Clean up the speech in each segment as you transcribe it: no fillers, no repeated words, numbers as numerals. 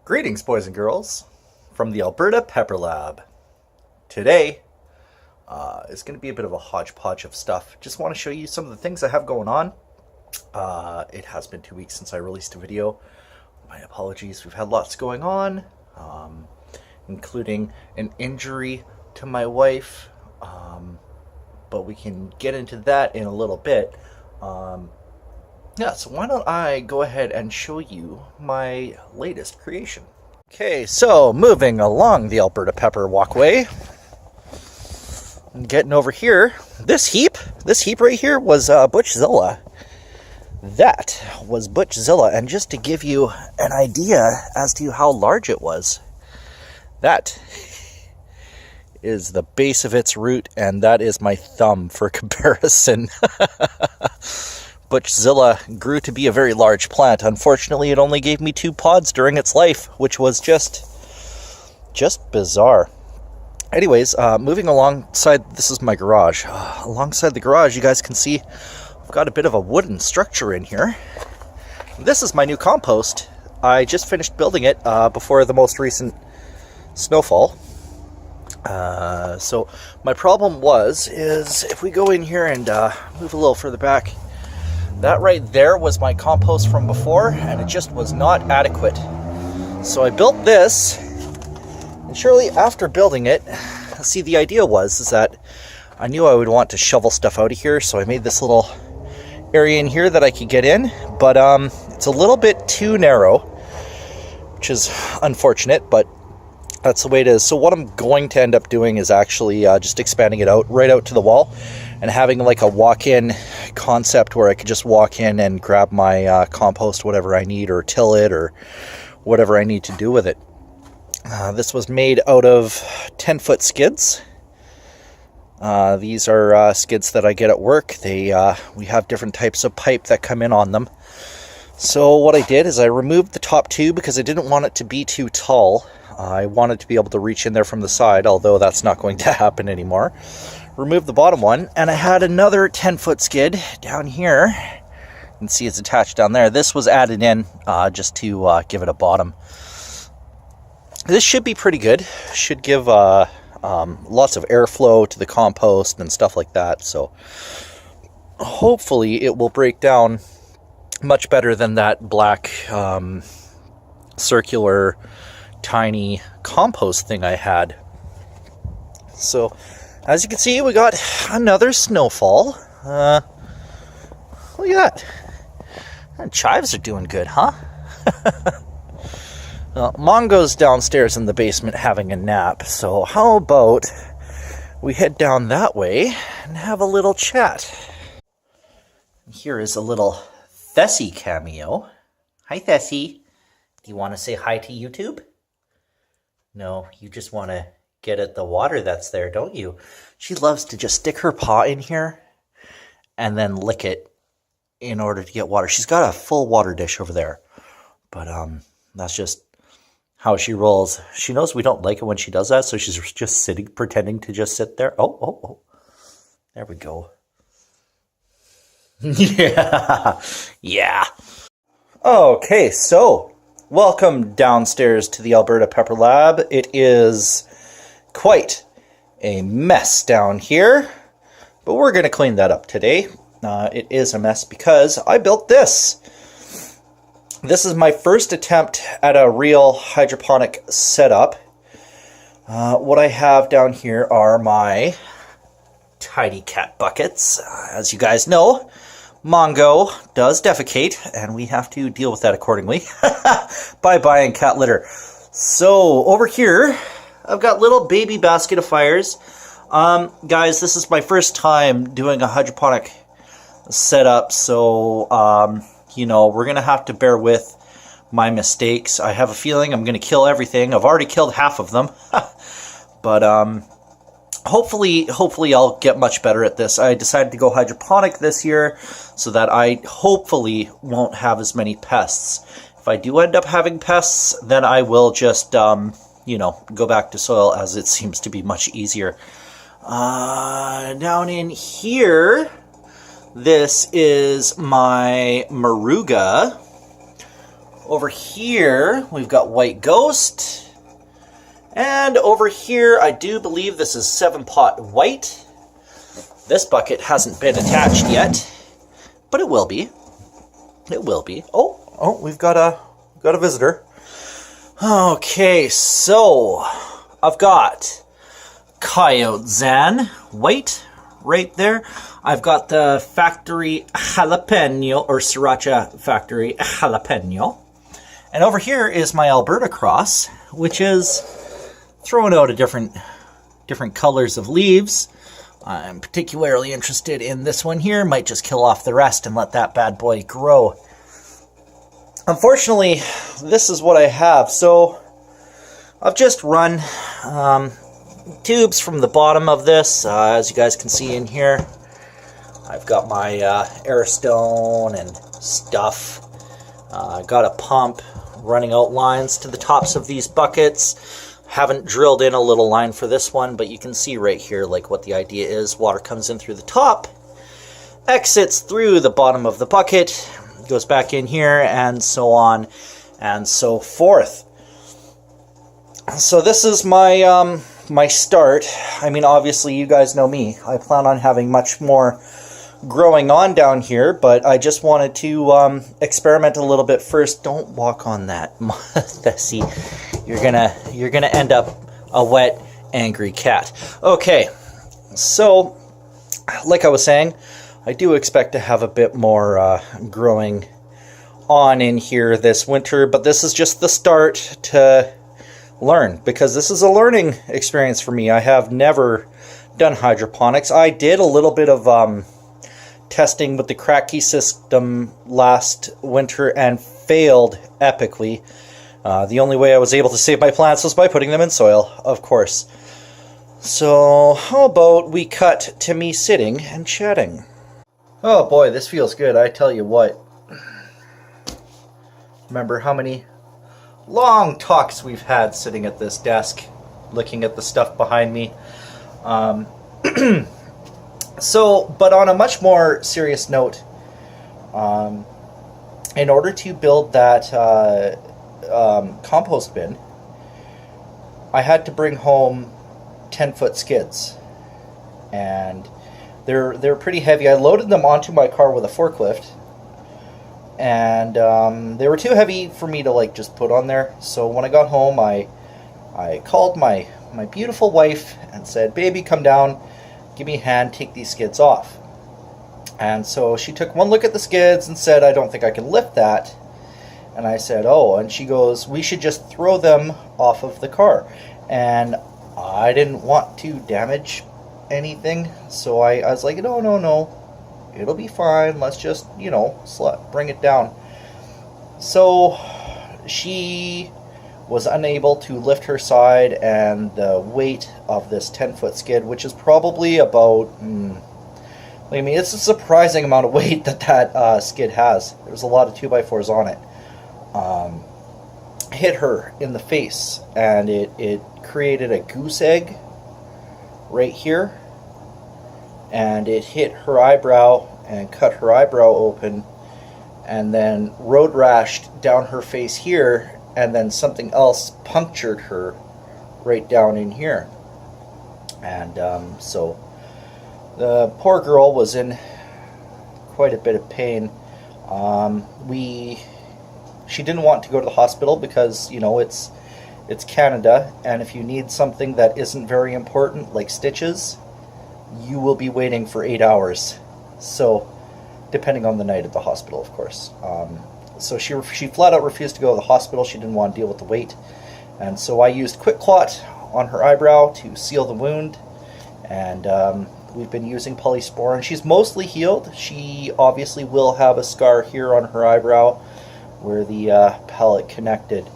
Greetings, boys and girls, from the Alberta Pepper Lab. Today is going to be a bit of a hodgepodge of stuff. Just want to show you some of the things I have going on. It has been 2 weeks since I released a video. My apologies, we've had lots going on, including an injury to my wife, but we can get into that in a little bit. Yeah, so why don't I go ahead and show you my latest creation. Okay, so moving along the Alberta Pepper walkway, and getting over here, this heap right here was Butchzilla. That was Butchzilla, and just to give you an idea as to how large it was, that is the base of its root, and that is my thumb for comparison. Butchzilla grew to be a very large plant. Unfortunately, it only gave me 2 pods during its life, which was just bizarre. Anyways, moving alongside, this is my garage. Alongside the garage, you guys can see I've got a bit of a wooden structure in here. This is my new compost. I just finished building it before the most recent snowfall. So my problem is if we go in here and move a little further back, that right there was my compost from before, and it just was not adequate. So I built this, and shortly after building it, see, the idea is that I knew I would want to shovel stuff out of here, so I made this little area in here that I could get in, but it's a little bit too narrow, which is unfortunate, but that's the way it is. So what I'm going to end up doing is actually just expanding it out right out to the wall and having like a walk-in concept where I could just walk in and grab my compost, whatever I need, or till it, or whatever I need to do with it. This was made out of 10-foot skids. These are skids that I get at work. We have different types of pipe that come in on them. So what I did is I removed the top 2 because I didn't want it to be too tall. I wanted to be able to reach in there from the side, although that's not going to happen anymore. Removed the bottom one, and I had another 10-foot skid down here. You can see it's attached down there. This was added in just to give it a bottom. This should be pretty good. Should give lots of airflow to the compost and stuff like that. So hopefully it will break down much better than that black circular tiny compost thing I had. So as you can see, we got another snowfall. Look at that. And chives are doing good, huh? Well, Mongo's downstairs in the basement having a nap, so how about we head down that way and have a little chat. Here is a little Thessie cameo. Hi, Thessie. Do you want to say hi to YouTube? No, you just want to get at the water that's there, don't you? She loves to just stick her paw in here and then lick it in order to get water. She's got a full water dish over there, but that's just how she rolls. She knows we don't like it when she does that, so she's just sitting, pretending to just sit there. Oh. There we go. Yeah. Okay, so welcome downstairs to the Alberta Pepper Lab. It is quite a mess down here, but we're going to clean that up today. It is a mess because I built this. This is my first attempt at a real hydroponic setup. What I have down here are my tiny cat buckets. As you guys know, Mongo does defecate, and we have to deal with that accordingly by buying cat litter. So over here, I've got little baby basket of fires. Guys, this is my first time doing a hydroponic setup, so you know, we're gonna have to bear with my mistakes. I have a feeling I'm gonna kill everything. I've already killed half of them, but hopefully I'll get much better at this. I decided to go hydroponic this year so that I hopefully won't have as many pests. If I do end up having pests, then I will just you know, go back to soil, as it seems to be much easier. Down in here, this is my Maruga Over here, we've got White Ghost. And over here, I do believe this is 7-pot white. This bucket hasn't been attached yet, but it will be. It will be. Oh, we've got a visitor. Okay, so I've got Coyote Zan white right there. I've got the factory jalapeno, or Sriracha factory jalapeno. And over here is my Alberta cross, which is throwing out a different colors of leaves. I'm particularly interested in this one here. Might just kill off the rest and let that bad boy grow. Unfortunately, this is what I have. So I've just run tubes from the bottom of this, as you guys can see in here. I've got my airstone and stuff. Got a pump running out lines to the tops of these buckets. Haven't drilled in a little line for this one, but you can see right here like what the idea is. Water comes in through the top, exits through the bottom of the bucket, goes back in here, and so on and so forth. So this is my my start. I mean, obviously you guys know me. I plan on having much more growing on down here, but I just wanted to experiment a little bit first. Don't walk on that. See, you're gonna end up a wet, angry cat. Okay, so like I was saying, I do expect to have a bit more growing on in here this winter, but this is just the start to learn, because this is a learning experience for me. I have never done hydroponics. I did a little bit of testing with the Cracky system last winter and failed epically. The only way I was able to save my plants was by putting them in soil, of course. So how about we cut to me sitting and chatting? Oh boy, this feels good, I tell you what. Remember how many long talks we've had sitting at this desk, looking at the stuff behind me. So, but on a much more serious note, in order to build that compost bin, I had to bring home 10-foot skids, and they're pretty heavy. I loaded them onto my car with a forklift, and they were too heavy for me to like just put on there. So when I got home, I called my beautiful wife and said, "Baby, come down. Give me a hand, take these skids off." And so she took one look at the skids and said, "I don't think I can lift that." And I said, "Oh," and she goes, "We should just throw them off of the car." And I didn't want to damage anything, so I was like, no, it'll be fine. Let's just, bring it down. So she was unable to lift her side, and the weight of this 10-foot skid, which is probably about, it's a surprising amount of weight that skid has. There's a lot of 2x4s on it. Hit her in the face, and it created a goose egg right here, and it hit her eyebrow and cut her eyebrow open, and then road rashed down her face here, and then something else punctured her right down in here. And so the poor girl was in quite a bit of pain. She didn't want to go to the hospital because, it's Canada, and if you need something that isn't very important, like stitches, you will be waiting for 8 hours. So, depending on the night at the hospital, of course. So she flat out refused to go to the hospital. She didn't want to deal with the weight. And so I used Quick Clot on her eyebrow to seal the wound. And we've been using polysporin. She's mostly healed. She obviously will have a scar here on her eyebrow where the pellet connected.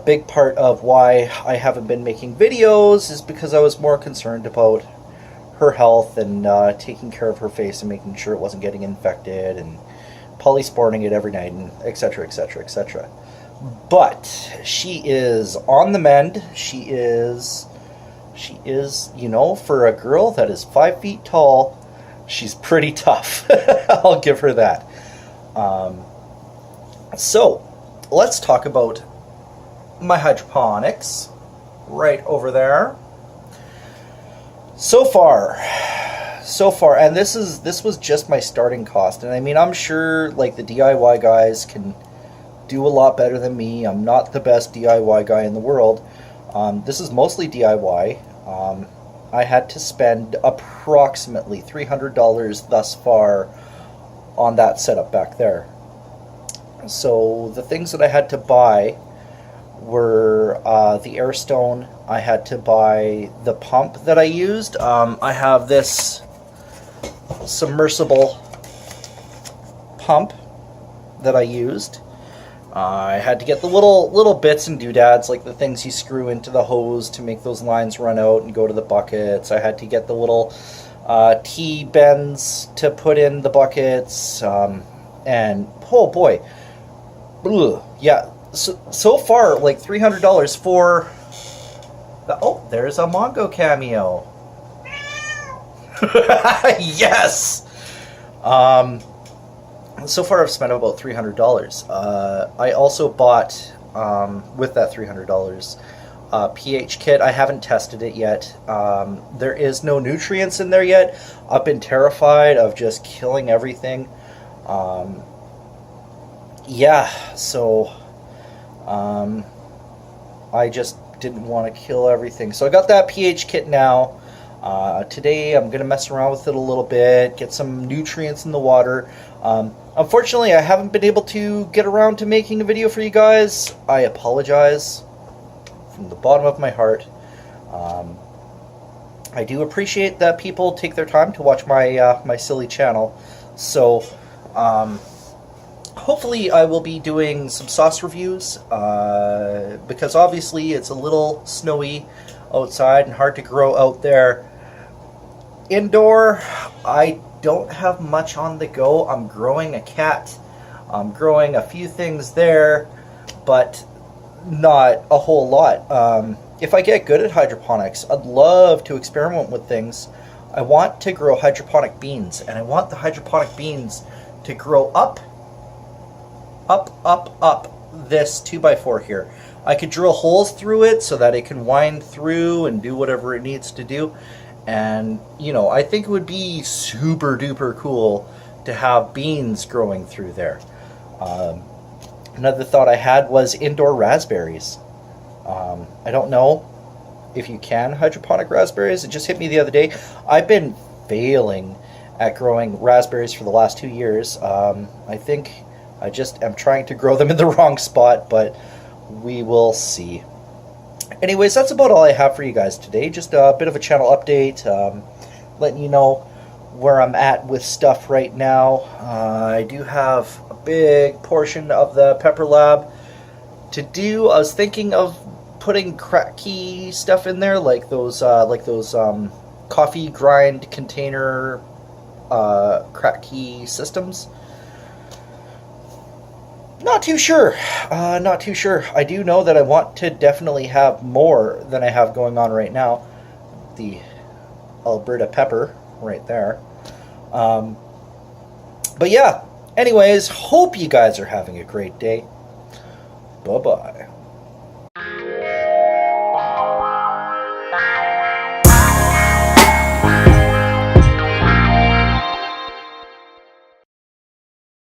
Big part of why I haven't been making videos is because I was more concerned about her health and taking care of her face and making sure it wasn't getting infected and polysporting it every night, and etc, etc, etc. But she is on the mend. She is, for a girl that is 5 feet tall, she's pretty tough. I'll give her that. So, let's talk about my hydroponics right over there. So far, and this was just my starting cost, and I mean, I'm sure like the DIY guys can do a lot better than me. I'm not the best DIY guy in the world. This is mostly DIY. I had to spend approximately $300 thus far on that setup back there. So the things that I had to buy were the air stone. I had to buy the pump that I used. I have this submersible pump that I used. I had to get the little bits and doodads, like the things you screw into the hose to make those lines run out and go to the buckets. I had to get the little T-bends to put in the buckets, and oh boy, yeah. So far, like $300 for the, oh, there's a Mongo cameo. Yes. So far I've spent about $300. I also bought, with that $300, a pH kit. I haven't tested it yet. There is no nutrients in there yet. I've been terrified of just killing everything. Yeah, so I just didn't want to kill everything. So I got that pH kit now. Today I'm going to mess around with it a little bit, get some nutrients in the water. Unfortunately, I haven't been able to get around to making a video for you guys. I apologize from the bottom of my heart. I do appreciate that people take their time to watch my my silly channel. So hopefully I will be doing some sauce reviews, because obviously it's a little snowy outside and hard to grow out there. Indoor, I don't have much on the go. I'm growing a cat. I'm growing a few things there, but not a whole lot. If I get good at hydroponics, I'd love to experiment with things. I want to grow hydroponic beans, and I want the hydroponic beans to grow up this 2x4 here. I could drill holes through it so that it can wind through and do whatever it needs to do. And, you know, I think it would be super duper cool to have beans growing through there. Another thought I had was indoor raspberries. I don't know if you can hydroponic raspberries. It just hit me the other day. I've been failing at growing raspberries for the last 2 years. I think I just am trying to grow them in the wrong spot, but we will see. Anyways, that's about all I have for you guys today. Just a bit of a channel update, letting you know where I'm at with stuff right now. I do have a big portion of the Pepper Lab to do. I was thinking of putting crack key stuff in there, like those coffee grind container crack key systems. Not too sure. Not too sure. I do know that I want to definitely have more than I have going on right now. The Alberta pepper right there. But yeah, anyways, hope you guys are having a great day. Bye-bye.